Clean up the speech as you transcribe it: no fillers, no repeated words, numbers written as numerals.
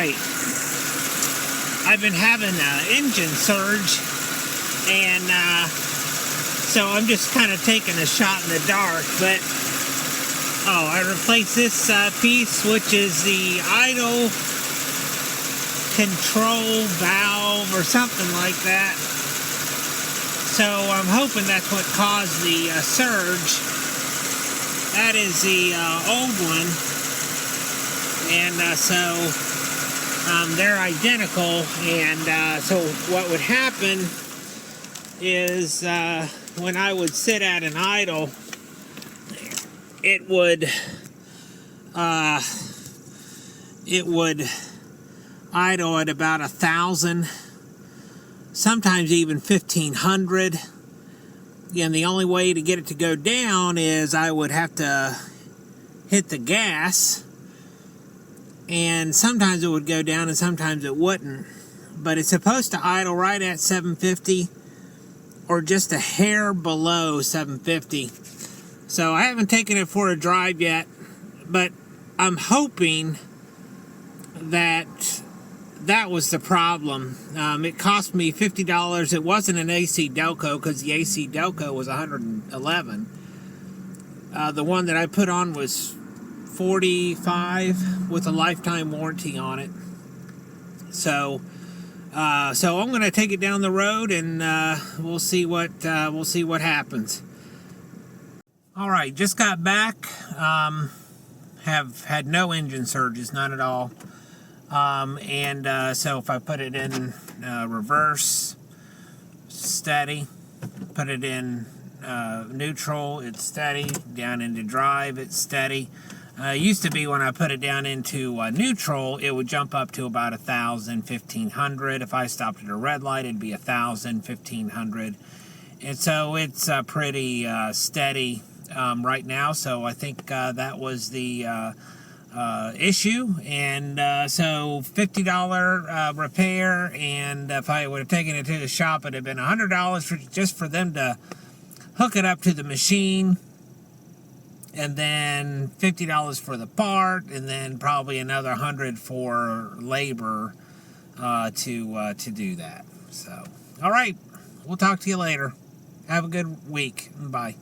Alright, I've been having an engine surge, and so I'm just kind of taking a shot in the dark, but I replaced this piece, which is the idle control valve or something like that. So I'm hoping that's what caused the surge. That is the old one, and so they're identical, and so what would happen is when I would sit at an idle, it would idle at about 1,000, sometimes even 1,500. And the only way to get it to go down is I would have to hit the gas, and sometimes it would go down and sometimes it wouldn't. But it's supposed to idle right at 750 or just a hair below 750. So I haven't taken it for a drive yet, but I'm hoping that that was the problem. It cost me $50. It wasn't an AC Delco, because the AC Delco was $111. The one that I put on was $45 with a lifetime warranty on it. So I'm going to take it down the road, and we'll see what happens. All right, just got back. Have had no engine surges, none at all. So if I put it in reverse, steady. Put it in neutral, it's steady. Down into drive, it's steady. Used to be when I put it down into neutral, it would jump up to about 1,000, 1,500. If I stopped at a red light, it'd be 1,000, 1,500. And so it's pretty steady right now. So I think that was the issue, and so $50 repair, and if I would have taken it to the shop, it'd have been $100 just for them to hook it up to the machine, and then $50 for the part, and then probably another $100 for labor to do that. So, all right, we'll talk to you later. Have a good week. Bye.